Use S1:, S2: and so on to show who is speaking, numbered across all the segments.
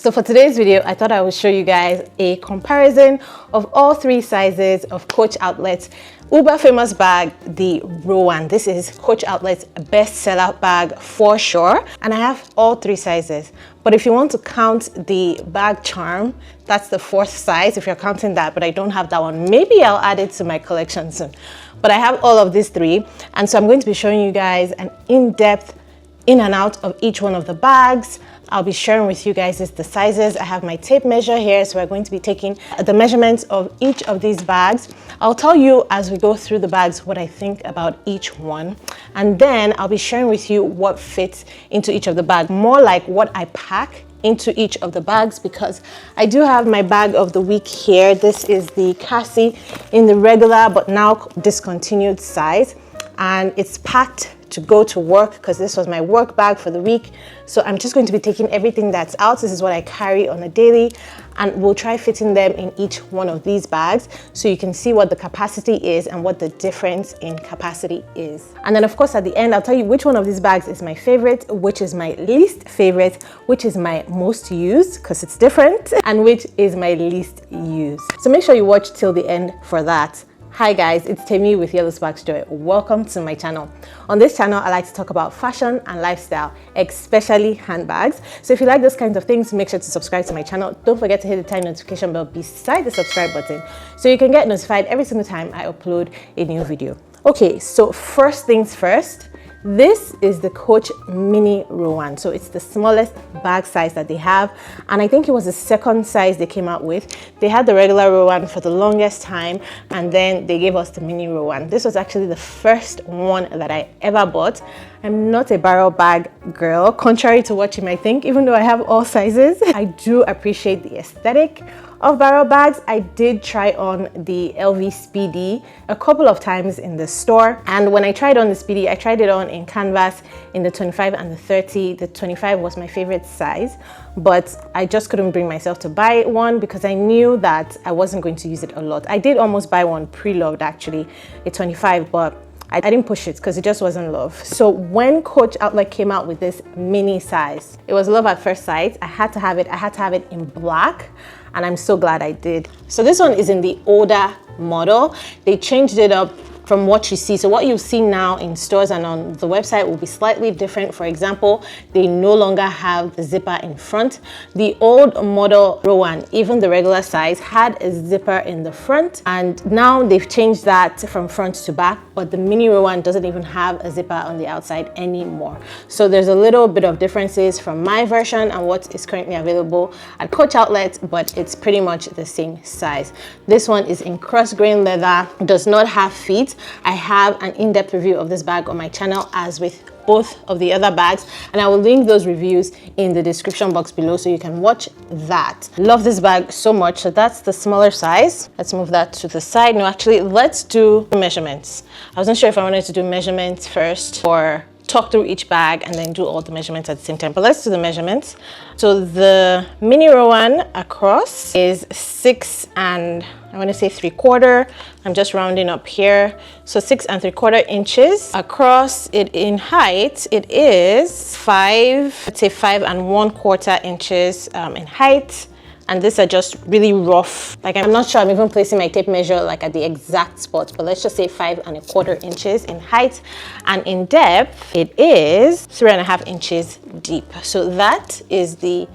S1: So for today's video, I thought I would show you guys a comparison of all three sizes of Coach Outlet's uber famous bag, the Rowan. This is Coach Outlet's bestseller bag for sure. And I have all three sizes. But if you want to count the bag charm, that's the fourth size if you're counting that, but I don't have that one. Maybe I'll add it to my collection soon. But I have all of these three. And so I'm going to be showing you guys an in-depth in and out of each one of the bags. I'll be sharing with you guys the sizes. I have my tape measure here, so we're going to be taking the measurements of each of these bags. I'll tell you as we go through the bags what I think about each one, and then I'll be sharing with you what fits into each of the bags, more like what I pack into each of the bags, because I do have my bag of the week here. This is the Cassie in the regular but now discontinued size, and it's packed to go to work because this was my work bag for the week. So I'm just going to be taking everything that's out. This is what I carry on a daily, and we'll try fitting them in each one of these bags so you can see what the capacity is and what the difference in capacity is. And then of course at the end, I'll tell you which one of these bags is my favorite, which is my least favorite, which is my most used because it's different, and which is my least used. So make sure you watch till the end for that. Hi guys, it's Temi with YellowSparksJoy. Welcome to my channel. On this channel, I like to talk about fashion and lifestyle, especially handbags. So if you like those kinds of things, make sure to subscribe to my channel. Don't forget to hit the tiny notification bell beside the subscribe button so you can get notified every single time I upload a new video. Okay, so first things first, this is the Coach Mini Rowan. So it's the smallest bag size that they have, and I think it was the second size they came out with. They had the regular Rowan for the longest time, and then they gave us the Mini Rowan. This was actually the first one that I ever bought. I'm not a barrel bag girl, contrary to what you might think, even though I have all sizes. I do appreciate the aesthetic of barrel bags. I did try on the LV Speedy a couple of times in the store, and when I tried on the Speedy, I tried it on in canvas in the 25 and the 30. The 25 was my favorite size, but I just couldn't bring myself to buy one because I knew that I wasn't going to use it a lot. I did almost buy one pre-loved, actually, a 25, but I didn't push it because it just wasn't love. So when Coach Outlet came out with this mini size, it was love at first sight. I had to have it. I had to have it in black, and I'm so glad I did. So this one is in the older model. They changed it up from what you see. So what you see now in stores and on the website will be slightly different. For example, they no longer have the zipper in front. The old model Rowan, even the regular size, had a zipper in the front, and now they've changed that from front to back, but the Mini Rowan doesn't even have a zipper on the outside anymore. So there's a little bit of differences from my version and what is currently available at Coach Outlet, but it's pretty much the same size. This one is in cross grain leather, does not have feet. I have an in-depth review of this bag on my channel, as with both of the other bags, and I will link those reviews in the description box below so you can watch that. Love this bag so much. So that's the smaller size. Let's move that to the side. No, actually, let's do measurements. I wasn't sure if I wanted to do measurements first or talk through each bag and then do all the measurements at the same time, but let's do the measurements. So the Mini Rowan across is 6 and I want to say 3/4. I'm just rounding up here. So 6 3/4 inches across. It in height, it is 5, let's say 5 1/4 inches in height. And these are just really rough. Like, I'm not sure I'm even placing my tape measure like at the exact spot, but let's just say 5 1/4 inches in height. And in depth, it is 3 1/2 inches deep. So that is the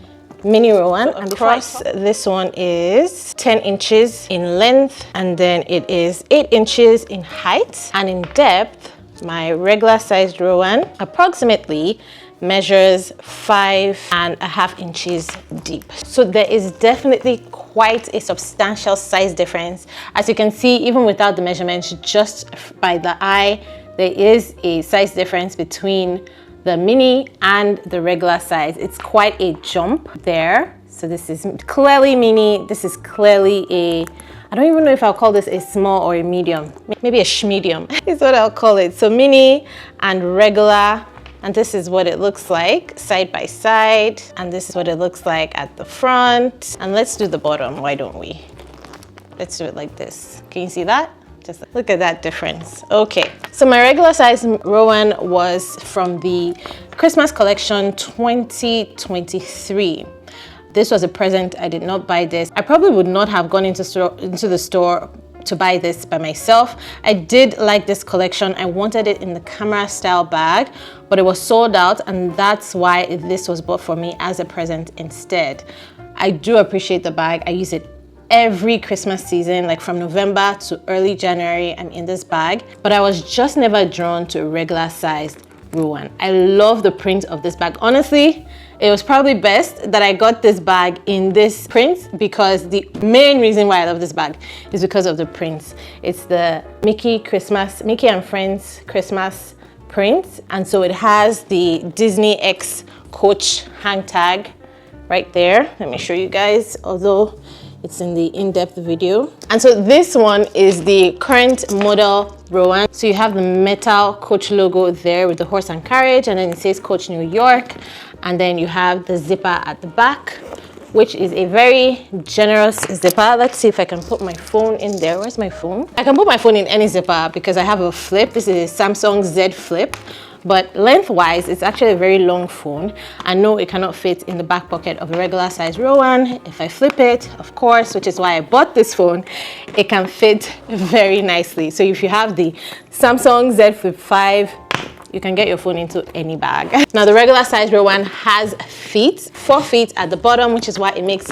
S1: Mini Rowan. And across, this one is 10 inches in length, and then it is 8 inches in height. And in depth, my regular sized Rowan approximately measures 5 1/2 inches deep. So there is definitely quite a substantial size difference. As you can see, even without the measurements, just by the eye, there is a size difference between the mini and the regular size. It's quite a jump there. So this is clearly mini. This is clearly a, I don't even know if I'll call this a small or a medium. Maybe a medium is what I'll call it. So mini and regular. And this is what it looks like side by side. And this is what it looks like at the front. And let's do the bottom, why don't we? Let's do it like this. Can you see that? Just look at that difference. Okay, so my regular size Rowan was from the Christmas collection 2023. This was a present. I did not buy this. I probably would not have gone into the store to buy this by myself. I did like this collection. I wanted it in the camera style bag, but it was sold out, and that's why this was bought for me as a present instead. I do appreciate the bag. I use it every Christmas season, like from November to early January. I'm in this bag, but I was just never drawn to a regular sized Rowan. I love the print of this bag. Honestly, it was probably best that I got this bag in this print, because the main reason why I love this bag is because of the prints. It's the Mickey and Friends Christmas print, and so it has the Disney X Coach hang tag right there. Let me show you guys, although it's in the in-depth video. And so this one is the current model Rowan. So you have the metal Coach logo there with the horse and carriage, and then it says Coach New York, and then you have the zipper at the back, which is a very generous zipper. Let's see if I can put my phone in there. Where's my phone? I can put my phone in any zipper because I have a flip. This is a Samsung Z Flip. But lengthwise, it's actually a very long phone. I know it cannot fit in the back pocket of a regular size Rowan. If I flip it, of course, which is why I bought this phone, it can fit very nicely. So if you have the Samsung Z Flip 5, you can get your phone into any bag. Now the regular size Rowan has feet, 4 feet at the bottom, which is why it makes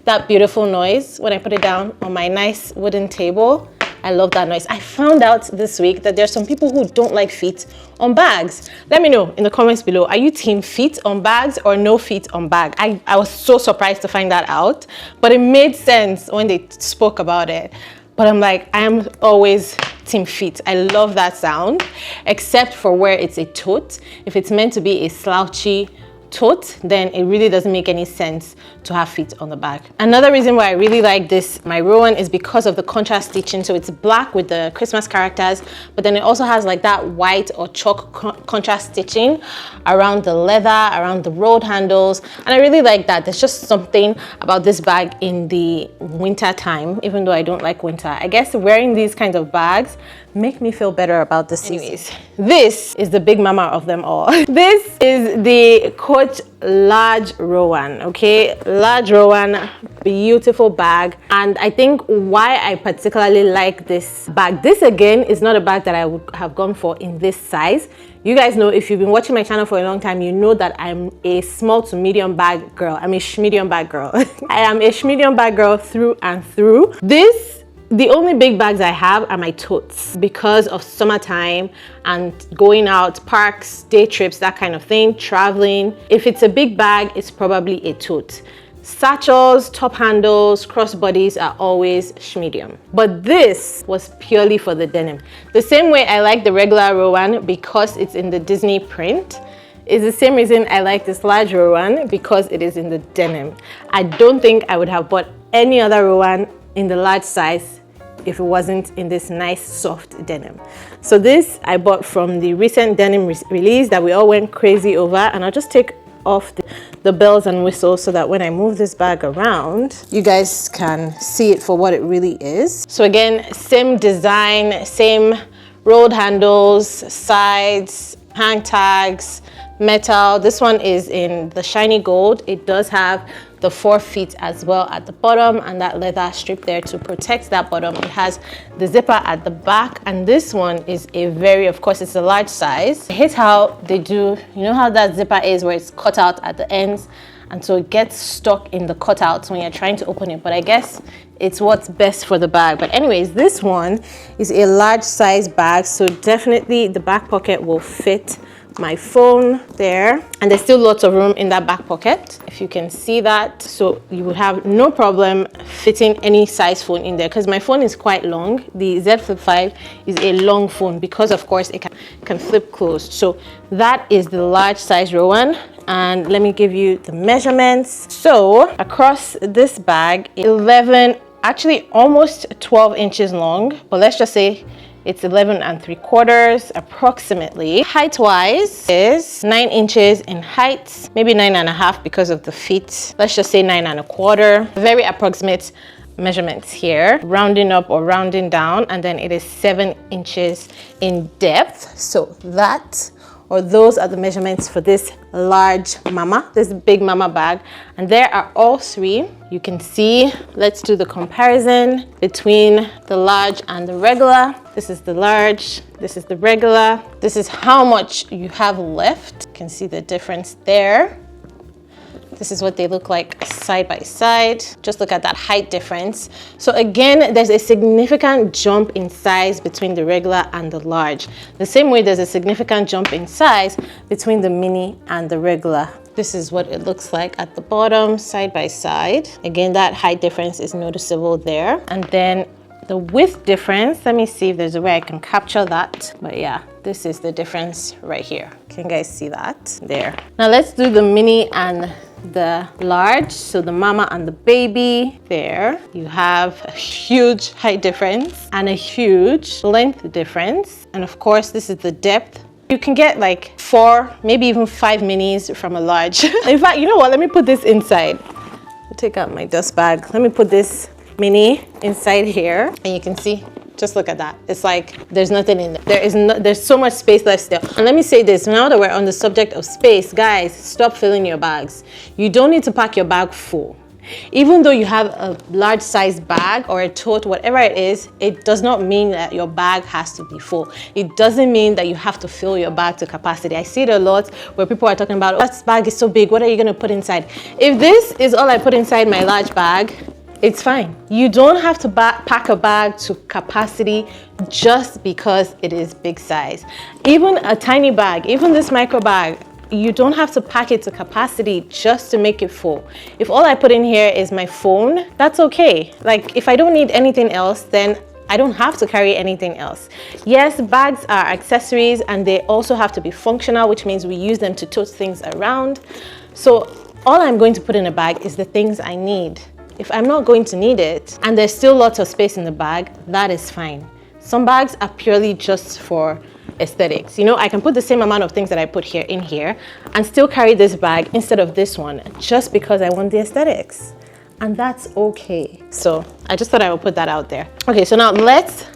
S1: that beautiful noise when I put it down on my nice wooden table. I love that noise. I found out this week that there's some people who don't like feet on bags. Let me know in the comments below. Are you team feet on bags or no feet on bag? I was so surprised to find that out, but it made sense when they spoke about it. But I'm like, I am always team feet. I love that sound, except for where it's a tote. If it's meant to be a slouchy tote, then it really doesn't make any sense to have feet on the back. Another reason why I really like this, my Rowan, is because of the contrast stitching. So it's black with the Christmas characters, but then it also has like that white or chalk contrast stitching around the leather, around the rolled handles. And I really like that. There's just something about this bag in the winter time, even though I don't like winter. I guess wearing these kinds of bags make me feel better about the season. Anyways, this is the big mama of them all. This is the Coach Large Rowan, okay? Large Rowan, beautiful bag. And I think why I particularly like this bag, this again is not a bag that I would have gone for in this size. You guys know, if you've been watching my channel for a long time, you know that I'm a small to medium bag girl. I'm a medium bag girl. I am a medium bag girl through and through. The only big bags I have are my totes because of summertime and going out, parks, day trips, that kind of thing, traveling. If it's a big bag, it's probably a tote. Satchels, top handles, crossbodies are always medium. But this was purely for the denim. The same way I like the regular Rowan because it's in the Disney print, is the same reason I like this Large Rowan, because it is in the denim. I don't think I would have bought any other Rowan in the large size if it wasn't in this nice soft denim. So this I bought from the recent denim release that we all went crazy over, and I'll just take off the bells and whistles so that when I move this bag around, you guys can see it for what it really is. So again, same design, same rolled handles, sides, hang tags, metal. This one is in the shiny gold. It does have the 4 feet as well at the bottom, and that leather strip there to protect that bottom. It has the zipper at the back, and this one is a very, of course, it's a large size. I hate how they do, you know how that zipper is where it's cut out at the ends, and so it gets stuck in the cutouts when you're trying to open it, but I guess it's what's best for the bag. But anyways, this one is a large size bag, so definitely the back pocket will fit my phone there, and there's still lots of room in that back pocket, if you can see that. So you would have no problem fitting any size phone in there, because my phone is quite long. The Z Flip 5 is a long phone because of course it can flip closed. So that is the large size Rowan, and let me give you the measurements. So across this bag, 11, actually almost 12 inches long, but let's just say it's 11 3/4 approximately. Height wise is 9 inches in height, maybe 9.5 because of the feet. Let's just say 9 1/4. Very approximate measurements here, rounding up or rounding down, and then it is 7 inches in depth. So that or those are the measurements for this large mama, this big mama bag. And there are all three. You can see, let's do the comparison between the large and the regular. This is the large, this is the regular. This is how much you have left. You can see the difference there. This is what they look like side by side. Just look at that height difference. So again, there's a significant jump in size between the regular and the large. The same way there's a significant jump in size between the mini and the regular. This is what it looks like at the bottom, side by side. Again, that height difference is noticeable there. And then the width difference, let me see if there's a way I can capture that. But yeah, this is the difference right here. Can you guys see that? There. Now let's do the mini and the large. So the mama and the baby, there you have a huge height difference and a huge length difference. And of course, this is the depth. You can get like 4, maybe even 5 minis from a large. In fact, you know what? Let me put this inside. I'll take out my dust bag. Let me put this mini inside here, and you can see, just look at that. It's like there's nothing in there. There's so much space left still. And let me say this, now that we're on the subject of space, guys, stop filling your bags. You don't need to pack your bag full. Even though you have a large size bag or a tote, whatever it is, it does not mean that your bag has to be full. It doesn't mean that you have to fill your bag to capacity. I see it a lot where people are talking about, oh, this bag is so big, what are you gonna put inside? If this is all I put inside my large bag, it's fine. You don't have to pack a bag to capacity just because it is big size. Even a tiny bag, even this micro bag, you don't have to pack it to capacity just to make it full. If all I put in here is my phone, that's okay. Like if I don't need anything else, then I don't have to carry anything else. Yes, bags are accessories and they also have to be functional, which means we use them to tote things around. So all I'm going to put in a bag is the things I need. If I'm not going to need it and there's still lots of space in the bag, that is fine. Some bags are purely just for aesthetics. You know, I can put the same amount of things that I put here in here and still carry this bag instead of this one just because I want the aesthetics. And that's okay. So I just thought I would put that out there. Okay, so now let's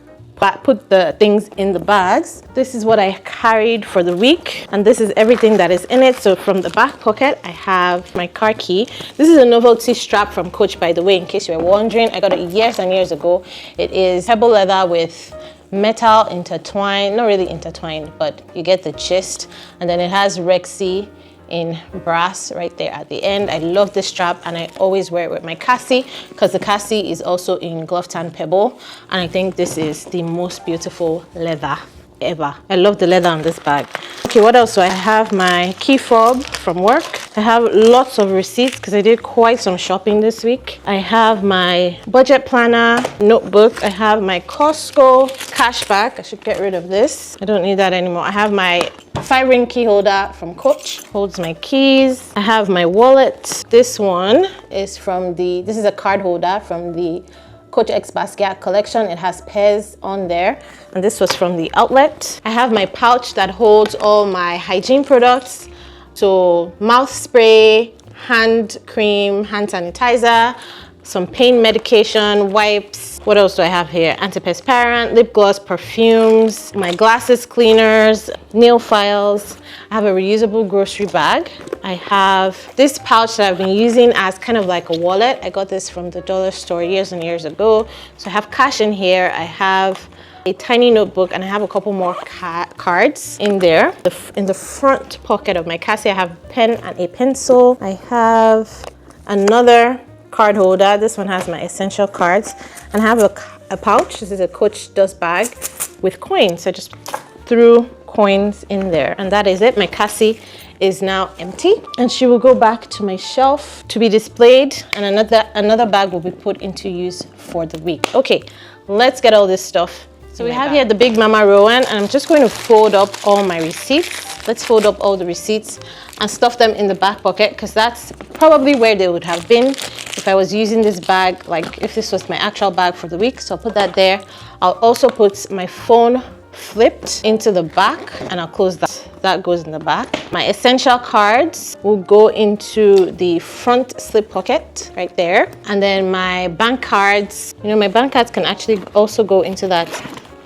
S1: put the things in the bags. This is what I carried for the week, and this is everything that is in it. So from the back pocket, I have my car key. This is a novelty strap from Coach, by the way, in case you're wondering. I got it years and years ago. It is pebble leather with metal intertwined, not really intertwined, but you get the gist. And then it has Rexy in brass right there at the end. I love this strap and I always wear it with my Cassie because the Cassie is also in glove tan pebble, and I think this is the most beautiful leather ever. I love the leather on this bag. Okay, what else? So I have my key fob from work. I have lots of receipts because I did quite some shopping this week. I have my budget planner notebook. I have my Costco cashback. I should get rid of this. I don't need that anymore. I have my 5-ring key holder from Coach, holds my keys. I have my wallet. This one is from this is a card holder from the Coach X Basquiat collection. It has pairs on there, and this was from the outlet. I have my pouch that holds all my hygiene products. So mouth spray, hand cream, hand sanitizer, some pain medication, wipes. What else do I have here? Antiperspirant, lip gloss, perfumes, my glasses cleaners, nail files. I have a reusable grocery bag. I have this pouch that I've been using as kind of like a wallet. I got this from the dollar store years and years ago. So I have cash in here. I have a tiny notebook, and I have a couple more cards in there. In the front pocket of my Cassie, I have a pen and a pencil. I have another card holder. This one has my essential cards, and I have a pouch. This is a Coach dust bag with coins. I just threw coins in there, and that is it. My Cassie is now empty, and she will go back to my shelf to be displayed, and another bag will be put into use for the week. Okay, let's get all this stuff. So we have here the Big Mama Rowan, and I'm just going to fold up all my receipts. Let's fold up all the receipts and stuff them in the back pocket, because that's probably where they would have been if I was using this bag, like if this was my actual bag for the week. So I'll put that there. I'll also put my phone flipped into the back, and I'll close that. That goes in the back. My essential cards will go into the front slip pocket right there. And then my bank cards, you know, my bank cards can actually also go into that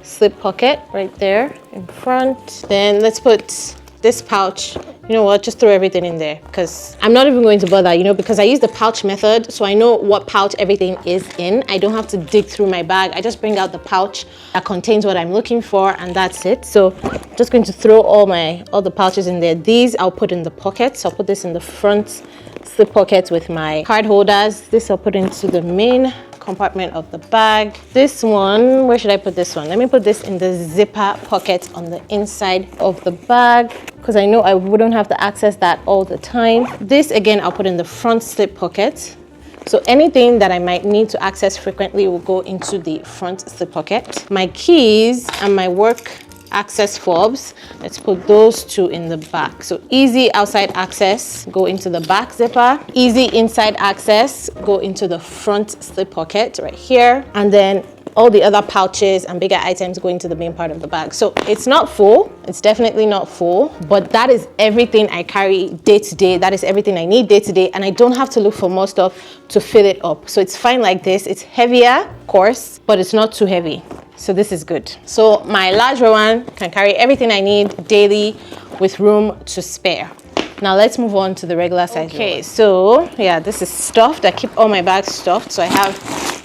S1: slip pocket right there in front. Then let's put this pouch, you know what, just throw everything in there, because I'm not even going to bother, you know, because I use the pouch method, so I know what pouch everything is in. I don't have to dig through my bag. I just bring out the pouch that contains what I'm looking for, and that's it. So I'm just going to throw all the pouches in there. These I'll put in the pockets. I'll put this in the front slip pocket with my card holders. This I'll put into the main compartment of the bag. This one, where should I put this one? Let me put this in the zipper pocket on the inside of the bag, because I know I wouldn't have to access that all the time. This again, I'll put in the front slip pocket. So anything that I might need to access frequently will go into the front slip pocket. My keys and my work access fobs, let's put those two in the back. So easy outside access, go into the back zipper. Easy inside access, go into the front slip pocket right here. And then all the other pouches and bigger items go into the main part of the bag. So it's not full, it's definitely not full, but that is everything I carry day to day. That is everything I need day to day, and I don't have to look for more stuff to fill it up. So it's fine like this. It's heavier, of course, but it's not too heavy. So this is good. So my large Rowan can carry everything I need daily with room to spare. Now let's move on to the regular size. Okay, so yeah, this is stuffed. I keep all my bags stuffed. So I have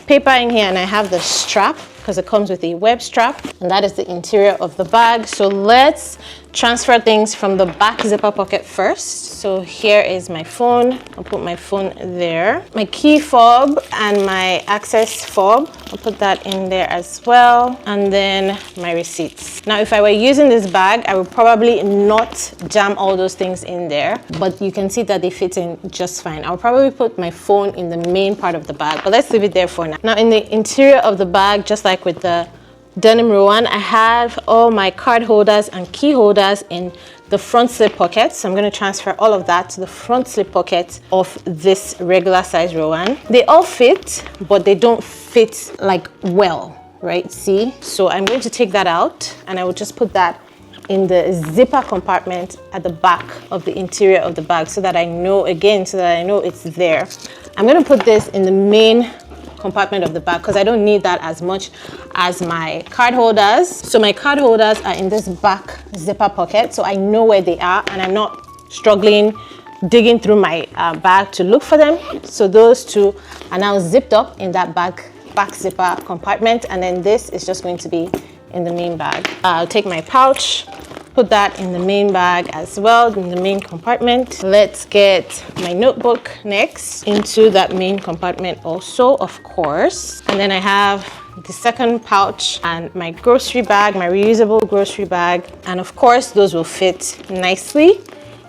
S1: paper in here, and I have the strap, because it comes with a web strap, and that is the interior of the bag. So let's transfer things from the back zipper pocket first. So here is my phone. I'll put my phone there. My key fob and my access fob, I'll put that in there as well. And then my receipts. Now, if I were using this bag, I would probably not jam all those things in there, but you can see that they fit in just fine. I'll probably put my phone in the main part of the bag, but let's leave it there for now. Now, in the interior of the bag, just like with the denim Rowan, I have all my card holders and key holders in the front slip pocket. So I'm going to transfer all of that to the front slip pocket of this regular size Rowan. They all fit, but they don't fit like well, right? See? So I'm going to take that out, and I will just put that in the zipper compartment at the back of the interior of the bag, so that I know, again, so that I know it's there. I'm going to put this in the main compartment of the bag, because I don't need that as much as my card holders. So my card holders are in this back zipper pocket, so I know where they are, and I'm not struggling digging through my bag to look for them. So those two are now zipped up in that back zipper compartment, and then this is just going to be in the main bag. I'll take my pouch, put that in the main bag as well, in the main compartment. Let's get my notebook next into that main compartment also, of course. And then I have the second pouch and my grocery bag, my reusable grocery bag. And of course, those will fit nicely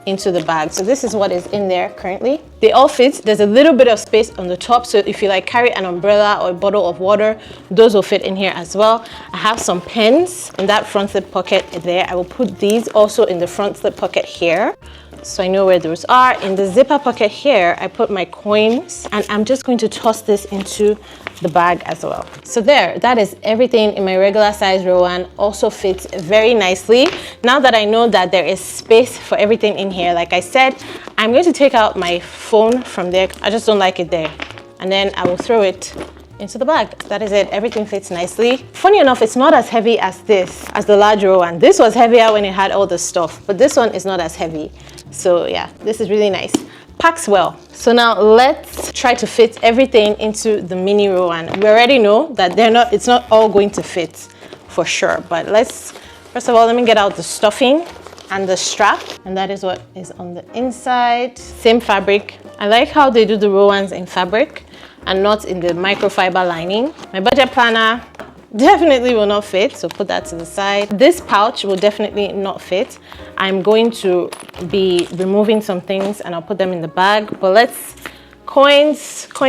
S1: into the bag. So this is what is in there currently. They all fit. There's a little bit of space on the top, so if you like carry an umbrella or a bottle of water, those will fit in here as well. I have some pens in that front slip pocket there. I will put these also in the front slip pocket here, so I know where those are. In the zipper pocket here, I put my coins, and I'm just going to toss this into the bag as well. So there, that is everything in my regular size Rowan. Also fits very nicely. Now that I know that there is space for everything in here, like I said, I'm going to take out my phone from there. I just don't like it there. And then I will throw it into the bag. That is it. Everything fits nicely. Funny enough, it's not as heavy as the large Rowan. This was heavier when it had all the stuff, but this one is not as heavy. So yeah, this is really nice. Packs well. So now let's try to fit everything into the mini Rowan. We already know that it's not all going to fit for sure, but first of all, let me get out the stuffing and the strap, and that is what is on the inside. Same fabric. I like how they do the Rowans in fabric and not in the microfiber lining. My budget planner definitely will not fit, so put that to the side. This pouch will definitely not fit. I'm going to be removing some things and I'll put them in the bag, but coin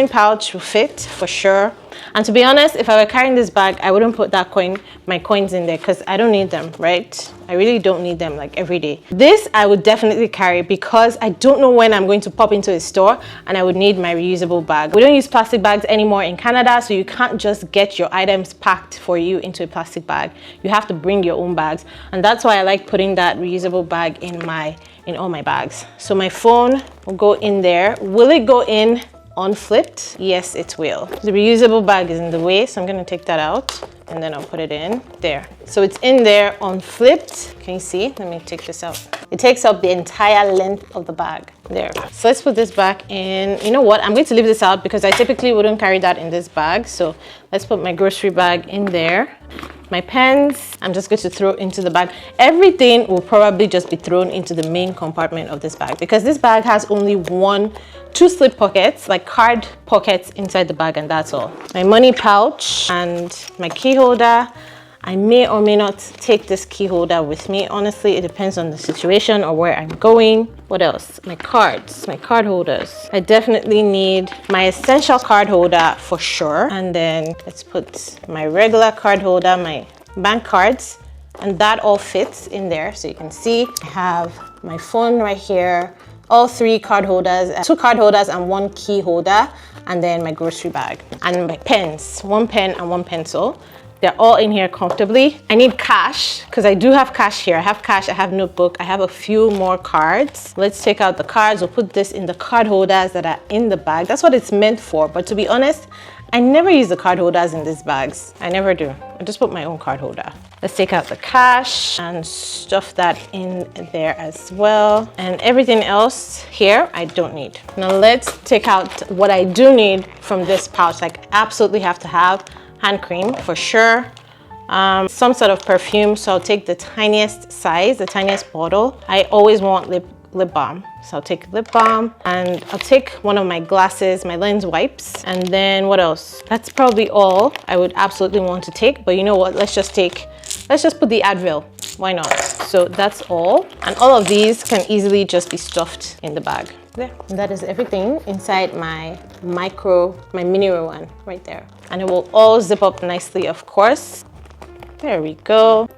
S1: pouch will fit for sure. And to be honest, if I were carrying this bag, I wouldn't put my coins in there, because I don't need them, right? I really don't need them like every day. This I would definitely carry, because I don't know when I'm going to pop into a store and I would need my reusable bag. We don't use plastic bags anymore in Canada, so you can't just get your items packed for you into a plastic bag. You have to bring your own bags, and that's why I like putting that reusable bag in all my bags. So my phone will go in there. Will it go in unflipped? Yes, it will. The reusable bag is in the way, so I'm gonna take that out and then I'll put it in there. So it's in there unflipped. Can you see? Let me take this out. It takes up the entire length of the bag there. So let's put this back in. You know what? I'm going to leave this out because I typically wouldn't carry that in this bag. So let's put my grocery bag in there. My pens, I'm just going to throw into the bag. Everything will probably just be thrown into the main compartment of this bag because this bag has only two slip pockets, like card pockets inside the bag, and that's all. My money pouch and my key holder. I may or may not take this key holder with me. Honestly, it depends on the situation or where I'm going. What else? My cards, my card holders. I definitely need my essential card holder for sure. And then let's put my regular card holder, my bank cards, and that all fits in there. So you can see I have my phone right here, all three card holders, two card holders and one key holder, and then my grocery bag and my pens, one pen and one pencil. They're all in here comfortably. I need cash because I do have cash here. I have cash, I have notebook, I have a few more cards. Let's take out the cards. We'll put this in the card holders that are in the bag. That's what it's meant for. But to be honest, I never use the card holders in these bags. I never do. I just put my own card holder. Let's take out the cash and stuff that in there as well. And everything else here, I don't need. Now let's take out what I do need from this pouch. Like absolutely have to have hand cream for sure, some sort of perfume, so I'll take the tiniest size, the tiniest bottle. I always want lip balm, so I'll take lip balm, and I'll take one of my glasses, my lens wipes, and then what else? That's probably all I would absolutely want to take, but you know what, let's just put the Advil, why not? So that's all, and all of these can easily just be stuffed in the bag. There. And that is everything inside my Mini Rowan right there. And it will all zip up nicely, of course. There we go.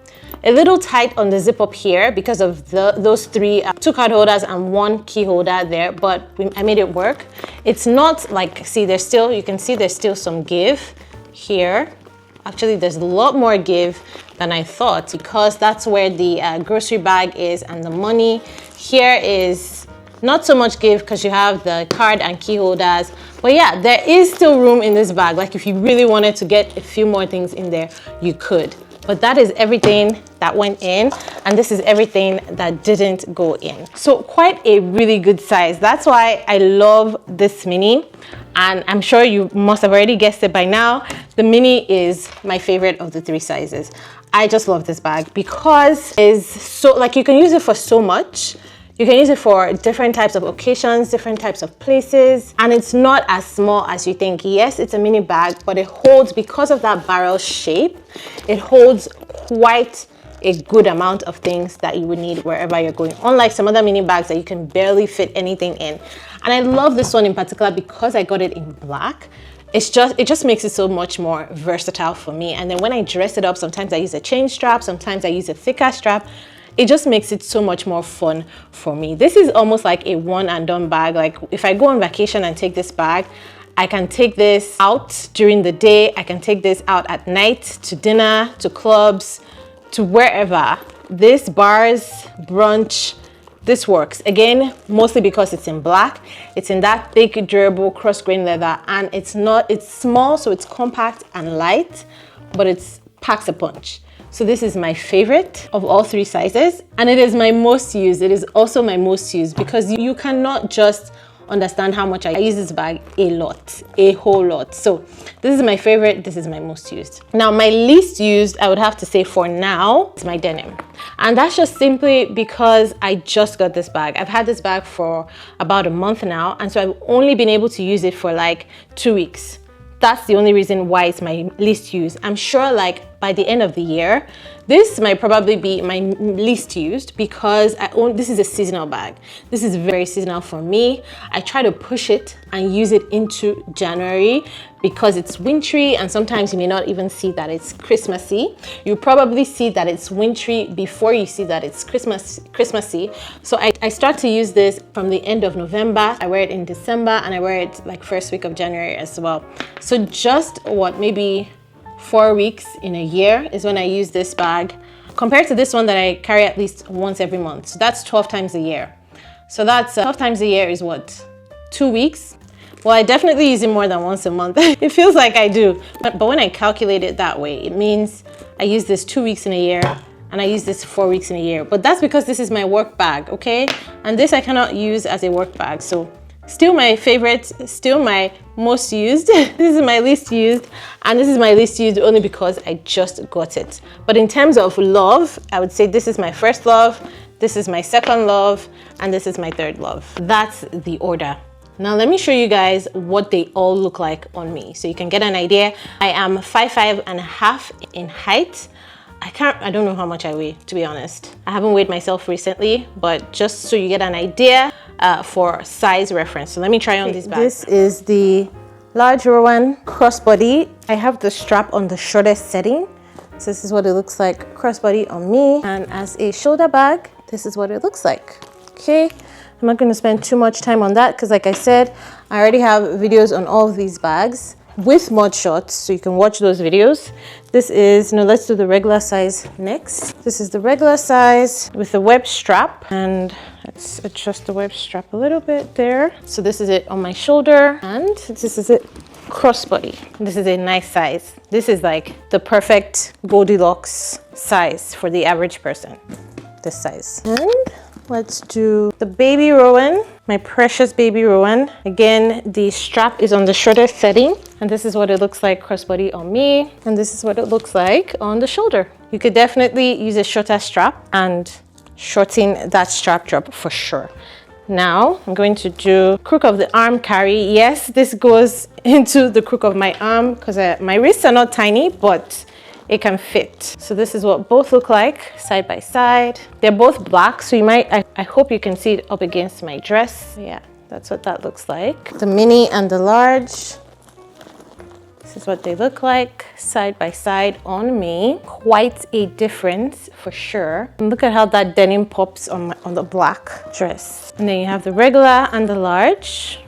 S1: A little tight on the zip up here because of those three, two card holders and one key holder there, but I made it work. It's not like, see, you can see there's still some give here. Actually, there's a lot more give than I thought because that's where the grocery bag is and the money. Here is not so much give because you have the card and key holders, but yeah, there is still room in this bag. Like if you really wanted to get a few more things in there, you could. But that is everything that went in, and this is everything that didn't go in. So quite a really good size. That's why I love this mini, and I'm sure you must have already guessed it by now. The mini is my favorite of the three sizes. I just love this bag because it's so, like, you can use it for so much. You can use it for different types of occasions, different types of places, and it's not as small as you think. Yes, it's a mini bag, but it holds, because of that barrel shape, it holds quite a good amount of things that you would need wherever you're going, unlike some other mini bags that you can barely fit anything in. And I love this one in particular because I got it in black. It just makes it so much more versatile for me. And then when I dress it up, sometimes I use a chain strap, sometimes I use a thicker strap. It just makes it so much more fun for me. This is almost like a one and done bag. Like if I go on vacation and take this bag, I can take this out during the day. I can take this out at night to dinner, to clubs, to wherever. This bars, brunch, this works. Again, mostly because it's in black. It's in that thick, durable cross-grain leather, and it's small, so it's compact and light, but it packs a punch. So this is my favorite of all three sizes, and it is my most used. It is also my most used because you cannot just understand how much I use this bag a whole lot. So this is my favorite, this is my most used. Now my least used, I would have to say for now, is my denim. And that's just simply because I just got this bag. I've had this bag for about a month now, and so I've only been able to use it for like 2 weeks. That's the only reason why it's my least used. I'm sure like by the end of the year, this might probably be my least used because this is a seasonal bag. This is very seasonal for me. I try to push it and use it into January because it's wintry, and sometimes you may not even see that it's Christmassy. You probably see that it's wintry before you see that it's Christmassy. So I start to use this from the end of November. I wear it in December, and I wear it like first week of January as well. So just maybe 4 weeks in a year is when I use this bag, compared to this one that I carry at least once every month. So that's 12 times a year. So that's 12 times a year is what? 2 weeks. Well, I definitely use it more than once a month. It feels like I do. But when I calculate it that way, it means I use this 2 weeks in a year and I use this 4 weeks in a year. But that's because this is my work bag, okay? And this I cannot use as a work bag. So still my favorite, still my most used. This is my least used, and this is my least used only because I just got it. But in terms of love, I would say this is my first love, this is my second love, and this is my third love. That's the order. Now let me show you guys what they all look like on me so you can get an idea. I am 5'5.5" in height. I don't know how much I weigh, to be honest. I haven't weighed myself recently, but just so you get an idea for size reference. So let me try on these bags. This is the Large Rowan Crossbody. I have the strap on the shortest setting. So this is what it looks like crossbody on me. And as a shoulder bag, this is what it looks like, okay? I'm not gonna spend too much time on that because like I said, I already have videos on all of these bags with mod shots, so you can watch those videos. This is, let's do the regular size next. This is the regular size with the web strap, and let's adjust the web strap a little bit there. So this is it on my shoulder, and this is it crossbody. This is a nice size. This is like the perfect Goldilocks size for the average person, this size. And let's do the baby Rowan, my precious baby Rowan. Again, the strap is on the shortest setting, and this is what it looks like crossbody on me, and this is what it looks like on the shoulder. You could definitely use a shorter strap and shorten that strap drop for sure. Now I'm going to do crook of the arm carry. Yes, this goes into the crook of my arm because my wrists are not tiny, but it can fit. So this is what both look like side by side. They're both black, so you might, I hope you can see it up against my dress. Yeah, that's what that looks like. The mini and the large. This is what they look like side by side on me. Quite a difference for sure. And look at how that denim pops on the black dress. And then you have the regular and the large.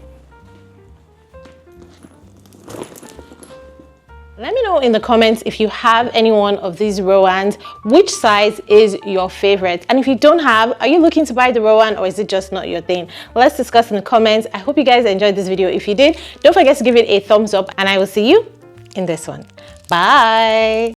S1: Let me know in the comments if you have any one of these Rowans, which size is your favorite? And if you don't have, are you looking to buy the Rowan or is it just not your thing? Let's discuss in the comments. I hope you guys enjoyed this video. If you did, don't forget to give it a thumbs up and I will see you in this one. Bye.